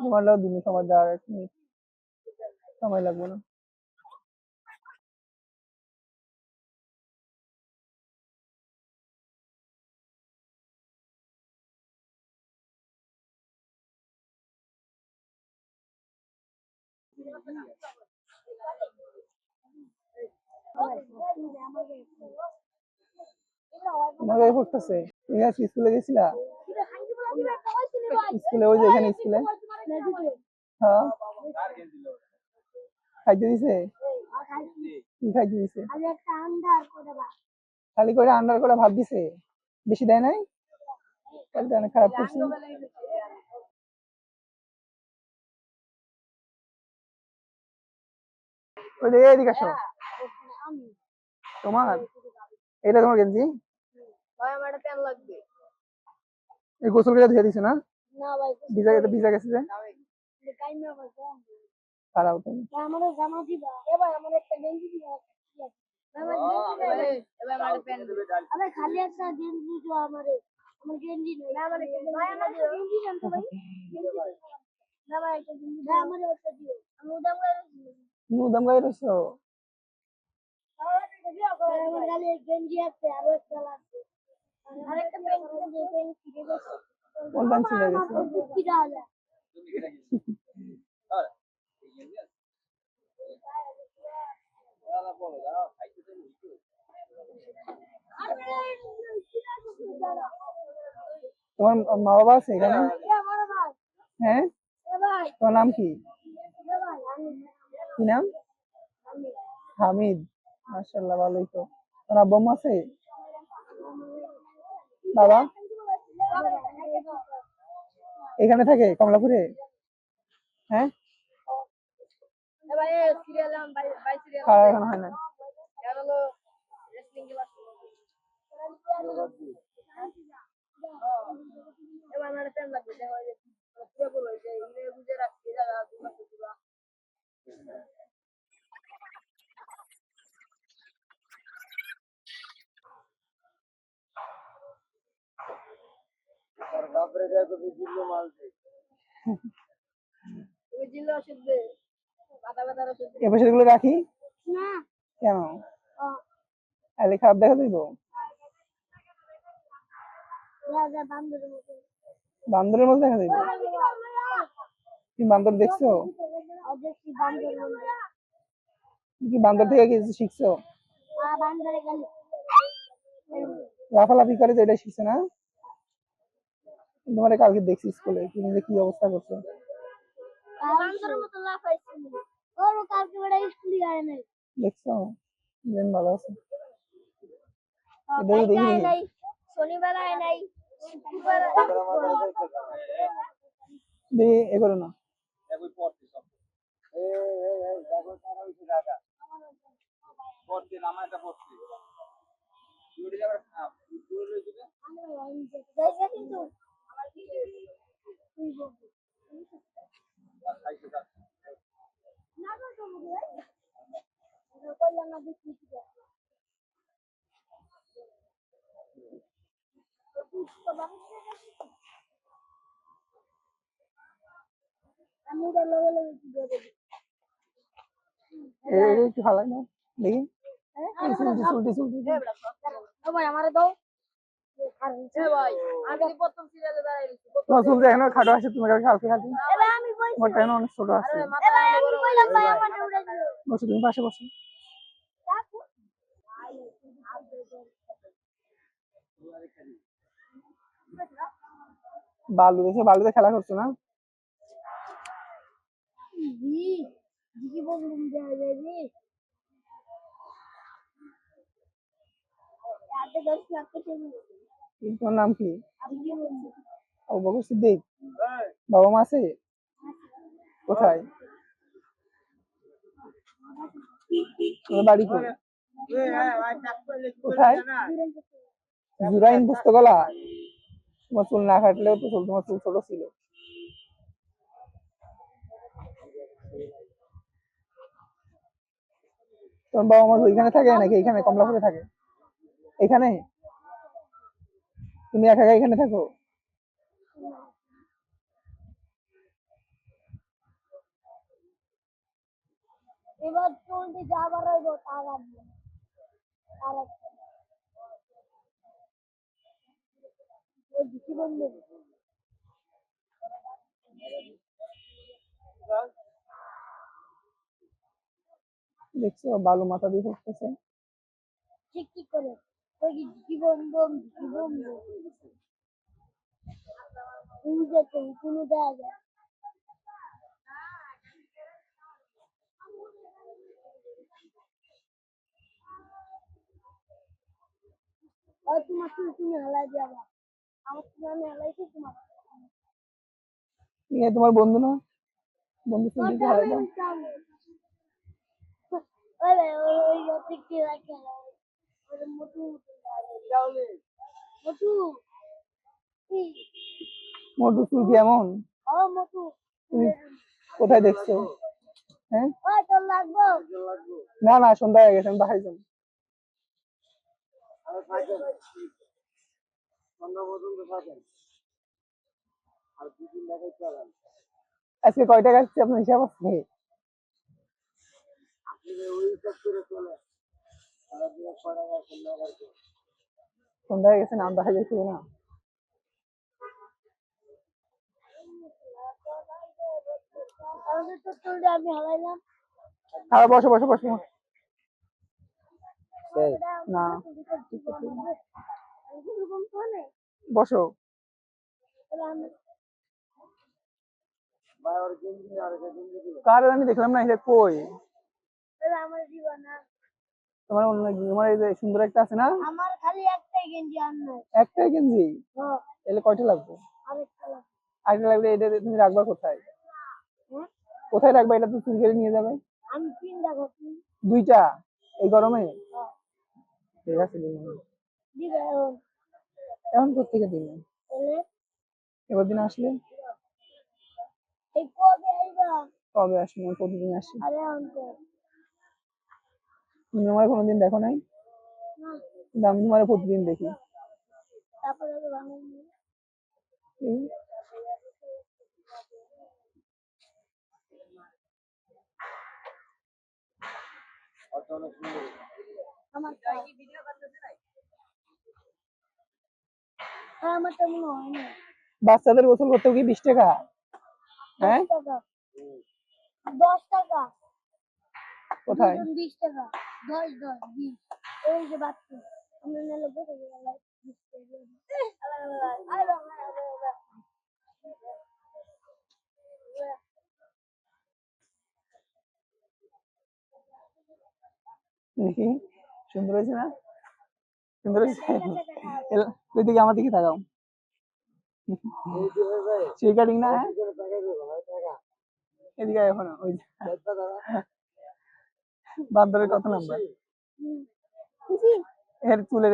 তোমারও দিন সময় দেওয়ার 1 মিনিট সময় লাগবে না। তোমার গায়ে পড়তেছে। তুমি আজকে স্কুলে গেছিলা? স্কুলে ওই যে এখানে স্কুলে হ্যাঁ খাইতে দিছে? কি খাইতে দিছে? খালি করে আন্ডার করে ভাত দিছে, বেশি দেয় নাই? তাহলে অনেক খারাপ করছে। ওই যে এদিকে আসো। তোমার এটা তোমার গেঞ্জি? এই গোসল করে ধুয়ে দিছে না? ভিজা গেছে যে খারাপ তুমি। উদাম গায়ে রয়েছো? কোন প্যান্ট ছিঁড়ে গেছে? তোমার মা বাবা আছে এখানে? হ্যাঁ, তোমার নাম কি? কি নাম? হামিদ। মাশাআল্লাহ, ভালোই তো। তোমার আব্বু আম্মা আছে? বাবা এখানে থাকে কমলাপুরে? হ্যাঁ, খাওয়া এখন হয় না। এ পাশে গুলো রাখি কেন? তাহলে খারাপ দেখা দিব? বান্দরের মধ্যে দেখা দিব? তুমি বান্দর দেখছো? কি বান্দর থেকে কিছু শিখছো? লাফালাফি করে তো, এটা শিখছে না? তোমার কালকে দেখছি স্কুলে, তুমি যে কি অবস্থা করছো। দেখছো? ভালো আছে। এ করো না। একটু হালাই নাও দেখি। তোমার চুল এখনো খাটো আছে, তোমার কালকে খালি তোমারটা এখনো অনেক ছোট আছে। বসো, তুমি পাশে বসো। বালু দেখে, বালুতে খেলা করছো না? তোমার নাম কি? আবু বকর সিদ্দিক। বাবা মা আছে? কোথায়? তোমার বাড়ি কোথায়? জুরাইন পুস্তকলা। তোমার চুল না কাটলেও তো চুল, তোমার চুল ছোট ছিল। তোমার বাবা মা ওইখানে থাকে নাকি এখানে কমলাপুরে থাকে? এখানে তুমি একা একা এখানে থাকো? এবার চলতে যাবার হইব তার আসবে আর একটা ওই কি বলবে দেখছো বালু মাথা দিয়ে পড়তেছে। ঠিক ঠিক করে ওই জীবন বম জীবন তুমি যেতে কোনো দেয়া যায় আর তোমার তুমি হালাই যাবা আমার তুমি আমি হালাইছি তোমার নিয়ে তোমার বন্ধু না, বন্ধু চুল দিতে হারাই দাও। ওই ওই ঠিক ঠিক রাখে ওই মোটু মোটু কি মোটু চুল কি এমন? ও মোটু তুমি কোথায় দেখছো? হ্যাঁ ওই তোর লাগবো না না, সন্ধ্যা হয়ে গেছে, আমি বাসায় যাবো। আজকে কয় টাকা আসছে আপনার হিসাব আছে? সন্ধ্যা হয়ে গেছে না, আমি বাসায় যাচ্ছি না। আমাদের তো চলতে আমি হারাইলাম হ্যাঁ বসো বসো বসো। না বসো। কার আমি দেখলাম না, এটা কই? আমার জীবনা তোমার অন্য তোমার এই যে সুন্দর একটা আছে না, আমার খালি একটাই গেঞ্জি আনবে একটাই গেঞ্জি, তাহলে কয়টা লাগবে? আরেকটা লাগবে আরেকটা লাগলে এটা তুমি রাখবা কোথায়? কোথায় রাখবা? এটা তো চুরি করে নিয়ে যাবে। আমি তিনটা খাচ্ছি দুইটা এই গরমে? ঠিক আছে দিন। দিবে এখন কোথেকে দিন? তাহলে এবার দিন আসলে এই কবে আইবা কবে আসবো? আমি প্রতিদিন আসি। আরে আনতে তুমি আমার কোনোদিন দেখো নাই, না কিন্তু আমি তোমার প্রতিদিন দেখি। তারপরে তো বানাই এই, আমার আমার তো মনে হয় না বাচ্চাদের গোসল করতে কি 20 টাকা? হ্যাঁ 10 টাকা কোথায়? 20 টাকা 10 20 এই যে বাচ্চা আমরা নেলে বসে গেলাম দেখি সুন্দর হয়েছে না? সুন্দর হয়েছে। ওইদিকে আমার দিকে তাকাও। সেই কাটিং না? এদিকে এখনো ওই বান্দরের কত নাম্বার? এর চুলের